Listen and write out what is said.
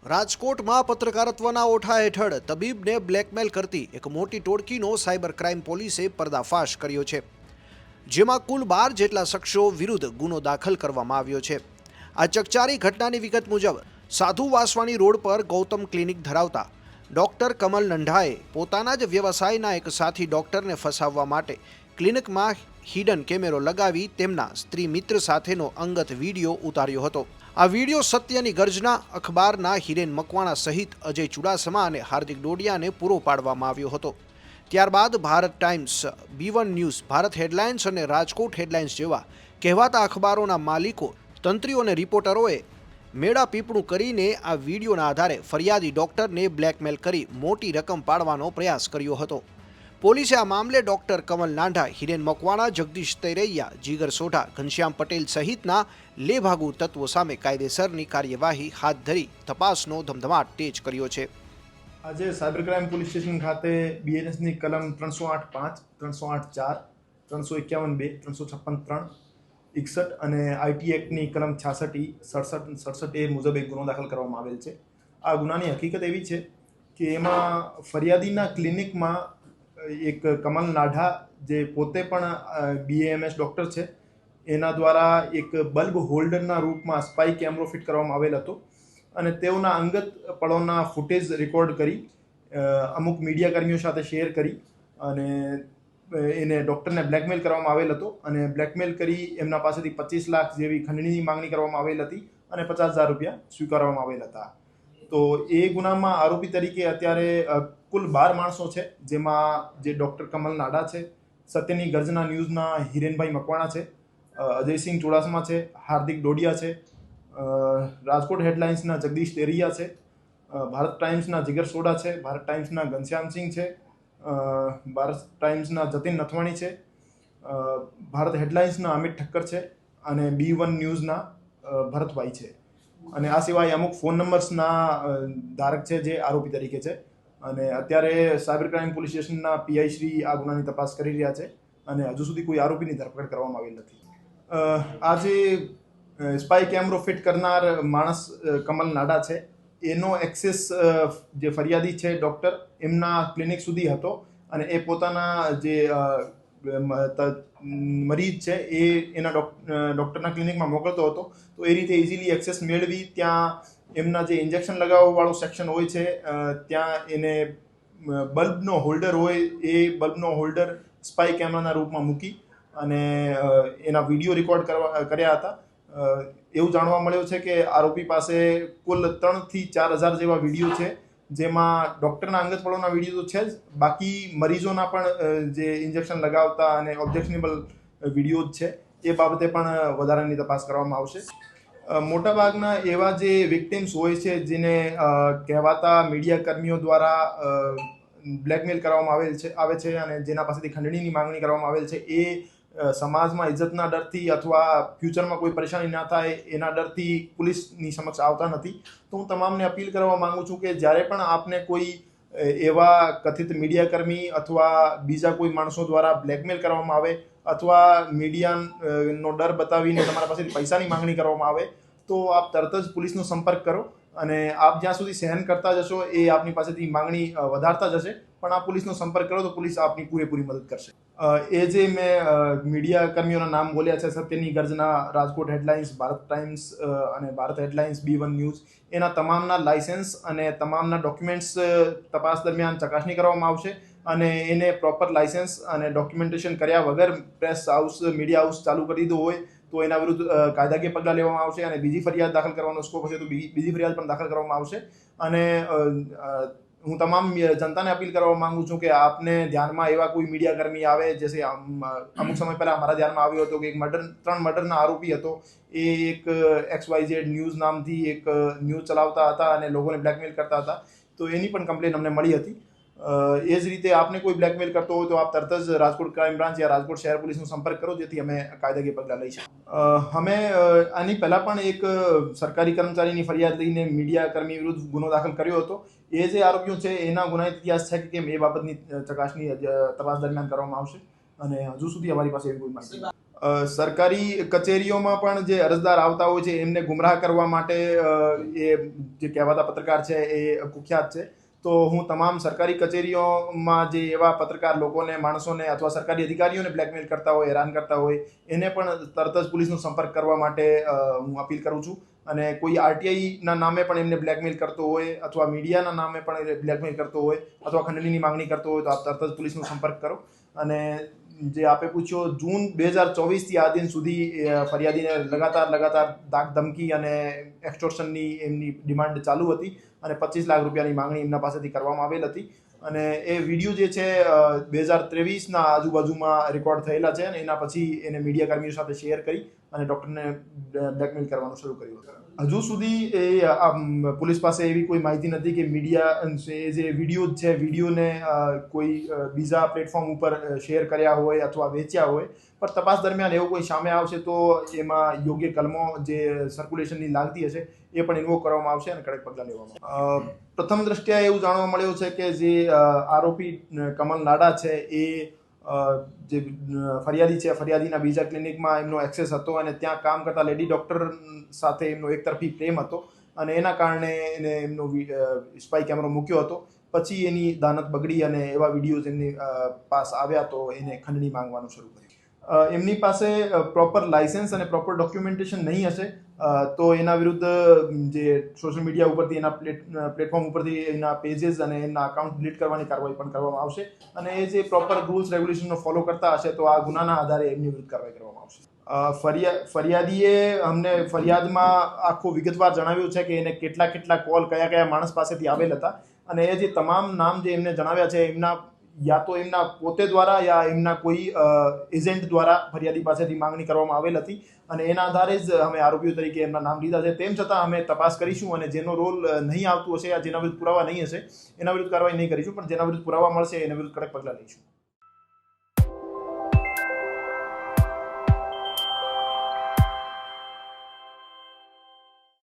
રાજકોટમાં પત્રકારત્વના ઓઠા હેઠળ તબીબને બ્લેકમેલ કરતી એક મોટી ટોળકીનો સાયબર ક્રાઇમ પોલીસે પર્દાફાશ કર્યો છે, જેમાં કુલ 12 જેટલા શખ્સો વિરુદ્ધ ગુનો દાખલ કરવામાં આવ્યો છે। આ ચકચારી ઘટનાની વિગત મુજબ સાધુ વાસવાણી રોડ પર ગૌતમ ક્લિનિક ધરાવતા ડોક્ટર કમલ નંઢાએ પોતાના જ વ્યવસાયના એક સાથી ડોક્ટરને ફસાવવા માટે ક્લિનિકમાં હિડન કેમેરો લગાવી તેમના સ્ત્રી મિત્ર સાથેનો અંગત વિડીયો ઉતાર્યો હતો। આ વિડીયો સત્યની ગર્જના અખબારના હિરેન મકવાણા સહિત અજય ચુડાસમા અને હાર્દિક ડોડિયાને પૂરો પાડવામાં આવ્યો હતો। ત્યારબાદ Bharat times, B1 news, Bharat headlines અને રાજકોટ હેડલાઇન્સ જેવા કહેવાતા અખબારોના માલિકો, તંત્રીઓ અને રિપોર્ટરોએ મેળા પીપળું કરીને આ વિડીયોના આધારે ફરિયાદી ડોક્ટરને બ્લેકમેલ કરી મોટી રકમ પાડવાનો પ્રયાસ કર્યો હતો। પોલીસે આ મામલે ડોક્ટર કમલ નાંઢા, હિરેન મકવાણા, જગદીશ તૈરૈયા, જીગર સોઢા, ઘનશ્યામ પટેલ સહિતના લેભાગુ તત્વો સામે કાયદેસરની કાર્યવાહી હાથ ધરી તપાસનો ધમધમાટ તેજ કર્યો છે। આજે સાયબર ક્રાઇમ પોલીસ સ્ટેશન ખાતે બીએનએસની કલમ 308(5), 308(4), 351(2), 356(3), 61 અને આઈટી એક્ટની કલમ 66E, 67A મુજબ એક ગુનો દાખલ કરવામાં આવેલ છે। આ ગુનાની હકીકત એવી છે કે એમાં ફરિયાદીના ક્લિનિકમાં એક કમલ નાઢા, જે પોતે પણ BAMS ડૉક્ટર છે, એના દ્વારા એક બલ્બ હોલ્ડરના રૂપમાં સ્પાઈ કેમેરો ફિટ કરવામાં આવેલ હતો અને તેઓના અંગત પળોના ફૂટેજ રેકોર્ડ કરી અમુક મીડિયા કર્મીઓ સાથે શેર કરી અને એને ડૉક્ટરને બ્લેકમેલ કરવામાં આવેલ હતો અને બ્લેકમેલ કરી એમના પાસેથી 25 લાખ જેવી ખંડણીની માંગણી કરવામાં આવેલ હતી અને 50,000 રૂપિયા સ્વીકારવામાં આવેલ હતા। તો એ ગુનામાં આરોપી તરીકે અત્યારે કુલ 12 માણસો છે, જેમાં જે ડૉક્ટર કમલ નાઢા છે, સત્યની ગર્જના ન્યૂઝના હિરેનભાઈ મકવાણા છે, અજયસિંહ ચુડાસમા છે, હાર્દિક ડોડિયા છે, રાજકોટ હેડલાઇન્સના જગદીશ તૈરૈયા છે, ભારત ટાઈમ્સના જીગર સોઢા છે, ભારત ટાઈમ્સના ઘનશ્યામસિંહ છે, ભારત ટાઈમ્સના જતીન નથવાણી છે, ભારત હેડલાઇન્સના અમિત ઠક્કર છે અને B1 ન્યૂઝના ભરતભાઈ છે અને આ સિવાય અમુક ફોન નંબર્સના ધારક છે જે આરોપી તરીકે છે અને અત્યારે સાયબર ક્રાઇમ પોલીસ સ્ટેશનના PI શ્રી આ ગુનાની તપાસ કરી રહ્યા છે અને હજુ સુધી કોઈ આરોપીની ધરપકડ કરવામાં આવેલ નથી। આ જે સ્પાઈ કેમેરો ફિટ કરનાર માણસ કમલ નાઢા છે, એનો એક્સેસ જે ફરિયાદી છે ડૉક્ટર, એમના ક્લિનિક સુધી હતો અને એ પોતાના જે મરીજ છે એ એના ડૉક્ટરના ક્લિનિકમાં મોકલતો હતો। તો એ રીતે ઇઝીલી એક્સેસ મેળવી ત્યાં એમના જે ઇન્જેક્શન લગાવવાવાળો સેક્શન હોય છે ત્યાં એને બલ્બનો હોલ્ડર હોય, એ બલ્બનો હોલ્ડર સ્પાઈ કેમેરાના રૂપમાં મૂકી અને એના વિડીયો રેકોર્ડ કર્યા હતા। એવું જાણવા મળ્યું છે કે આરોપી પાસે કુલ 3,000 થી 4,000 જેવા વિડીયો છે, જેમાં ડૉક્ટરના અંગત પળોના વિડીયો તો છે જ, બાકી મરીઝોના પણ જે ઇન્જેક્શન લગાવતા અને ઓબ્જેક્શનેબલ વિડીયો છે એ બાબતે પણ વધારાની તપાસ કરવામાં આવશે। મોટાભાગના એવા જે વિક્ટિમ્સ હોય છે જેને કહેવાતા મીડિયા કર્મીઓ દ્વારા બ્લેકમેલ કરવામાં આવે છે અને જેના પાસેથી ખંડણીની માંગણી કરવામાં આવેલ છે, એ સમાજમાં ઇજ્જતના ડરથી અથવા ફ્યુચરમાં કોઈ પરેશાની ના થાય એના ડરથી પોલીસની સમક્ષ આવતા નથી। તો હું તમામને અપીલ કરવા માંગુ છું કે જ્યારે પણ આપને કોઈ એવા કથિત મીડિયાકર્મી અથવા બીજા કોઈ માણસો દ્વારા બ્લેકમેલ કરવામાં આવે અથવા મીડિયાનો ડર બતાવીને તમારા પાસેથી પૈસાની માંગણી કરવામાં આવે તો આપ તરત જ પોલીસનો સંપર્ક કરો અને આપ જ્યાં સુધી સહન કરતા જશો એ આપની પાસેથી માંગણી વધારતા જશે, પણ આપ પોલીસનો સંપર્ક કરો તો પોલીસ આપની પૂરેપૂરી મદદ કરશે। એ જે મેં મીડિયા કર્મીઓના નામ બોલ્યા છે, સત્યની ગર્જના, રાજકોટ હેડલાઇન્સ, ભારત ટાઈમ્સ અને ભારત હેડલાઇન્સ, B1 ન્યૂઝ, એના તમામના લાયસન્સ અને તમામના ડોક્યુમેન્ટ્સ તપાસ દરમિયાન ચકાસણી કરવામાં આવશે અને એને પ્રોપર લાયસન્સ અને ડોક્યુમેન્ટેશન કર્યા વગર પ્રેસ હાઉસ, મીડિયા હાઉસ ચાલુ કરી દીધું હોય તો એના વિરુદ્ધ કાયદાકીય પગલાં લેવામાં આવશે અને બીજી ફરિયાદ દાખલ કરવાનો સ્કોપ હશે તો બીજી ફરિયાદ પણ દાખલ કરવામાં આવશે। અને હું તમામ જનતાને અપીલ કરવા માંગુ છું કે આપને ધ્યાનમાં એવા કોઈ મીડિયા કર્મી આવે, જैसे અમુક સમય પહેલા અમારા ધ્યાનમાં આવ્યો હતો કે 3 મર્ડરના આરોપી હતો, એ એક XYZ ન્યૂઝ નામથી એક ન્યૂઝ ચલાવતા હતા અને લોકોને બ્લેકમેલ કરતા હતા, તો એની પણ કમ્પ્લેન અમને મળી હતી। એ જ રીતે આપને કોઈ બ્લેકમેલ કરતો હોય તો આપ તરત જ રાજકોટ ક્રાઇમ બ્રાન્ચ યા રાજકોટ શહેર પોલીસનો સંપર્ક કરો, જેથી અમે કાયદાકીય પગલાં લઈ શકીએ। અમે આની પહેલાં પણ એક સરકારી કર્મચારીની ફરિયાદ લઈને મીડિયા કર્મી વિરુદ્ધ ગુનો દાખલ કર્યો હતો। એ જે આરોપીઓ છે એના ગુનાહિત ઇતિહાસ છે કે કેમ એ બાબતની ચકાસણી તપાસ દરમિયાન કરવામાં આવશે અને હજુ સુધી અમારી પાસે એવી કોઈ માહિતી સરકારી કચેરીઓમાં પણ જે અરજદાર આવતા હોય છે એમને ગુમરાહ કરવા માટે એ જે કહેવાતા પત્રકાર છે એ કુખ્યાત છે. તો હું તમામ સરકારી કચેરીઓમાં જે એવા પત્રકાર લોકોને, માણસોને અથવા સરકારી અધિકારીઓને બ્લેકમેલ કરતા હોય, હેરાન કરતા હોય, એને પણ તરત જ પોલીસનો સંપર્ક કરવા માટે હું અપીલ કરું છું. અને કોઈ આરટીઆઈના નામે પણ એમને બ્લેકમેલ કરતો હોય અથવા મીડિયાના નામે પણ બ્લેકમેલ કરતો હોય અથવા ખંડણીની માંગણી કરતો હોય તો આપ તરત જ પોલીસનો સંપર્ક કરો. અને જે આપે પૂછ્યો, જૂન 2024થી આ દિન સુધી ફરિયાદીને લગાતાર ધાક ધમકી અને એક્સટોર્શનની એમની ડિમાન્ડ ચાલુ હતી અને 25 લાખ રૂપિયાની માંગણી એમના પાસેથી કરવામાં આવેલ હતી. અને એ વિડીયો જે છે 2023ના આજુબાજુમાં રેકોર્ડ થયેલા છે અને એના પછી એને મીડિયા કર્મીઓ સાથે શેર કરી અને ડૉક્ટરને બ્લેકમેલ કરવાનું શરૂ કર્યું હતું. હજુ સુધી પોલીસ પાસે એવી કોઈ માહિતી નથી કે મીડિયા જે વિડીયો છે, વિડીયોને કોઈ બીજા પ્લેટફોર્મ ઉપર શેર કર્યા હોય અથવા વેચ્યા હોય. પણ તપાસ દરમિયાન એવું કોઈ સામે આવશે તો એમાં યોગ્ય કલમો જે સર્ક્યુલેશનની લાગતી હશે એ પણ ઇન્વોક કરવામાં આવશે અને કડક પગલાં લેવામાં આવશે. પ્રથમ દ્રષ્ટિએ એવું જાણવા મળ્યું છે કે જે આરોપી કમલ નાડા છે એ જે ફરિયાદી છે, ફરિયાદીના બીજા ક્લિનિકમાં એમનો એક્સેસ હતો અને ત્યાં કામ કરતા લેડી ડૉક્ટર સાથે એમનો એકતરફી પ્રેમ હતો અને એના કારણે એને એમનો સ્પાઈ કેમેરો મૂક્યો હતો. પછી એની દાનત બગડી અને એવા વિડીયોઝ એમની પાસ આવ્યા તો એને ખંડણી માંગવાનું શરૂ કર્યું. એમની પાસે પ્રોપર લાયસન્સ અને પ્રોપર ડોક્યુમેન્ટેશન નહીં હશે તો એના વિરુદ્ધ જે સોશિયલ મીડિયા ઉપરથી, એના પ્લેટફોર્મ ઉપરથી એના પેજીસ અને એના અકાઉન્ટ ડિલીટ કરવાની કાર્યવાહી પણ કરવામાં આવશે. અને એ જે પ્રોપર રૂલ્સ રેગ્યુલેશનનો ફોલો કરતા હશે તો આ ગુનાના આધારે એમની વિરુદ્ધ કાર્યવાહી કરવામાં આવશે. ફરિયાદીએ અમને ફરિયાદમાં આખું વિગતવાર જણાવ્યું છે કે એને કેટલા કોલ કયા માણસ પાસેથી આવેલ હતા અને એ જે તમામ નામ જે એમને જણાવ્યા છે એમના યા તો એમના પોતે દ્વારા યા એમના કોઈ એજન્ટ દ્વારા ફરિયાદી પાસેથી માંગણી કરવામાં આવેલ હતી અને એના આધારે જ અમે આરોપીઓ તરીકે એમના નામ લીધા છે. તેમ છતાં અમે તપાસ કરીશું અને જેનો રોલ નહીં આવતું હશે યા જેના વિરુદ્ધ પુરાવા નહીં હશે એના વિરુદ્ધ કાર્યવાહી નહીં કરીશું, પણ જેના વિરુદ્ધ પુરાવા મળશે એના વિરુદ્ધ કડક પગલાં લઈશું.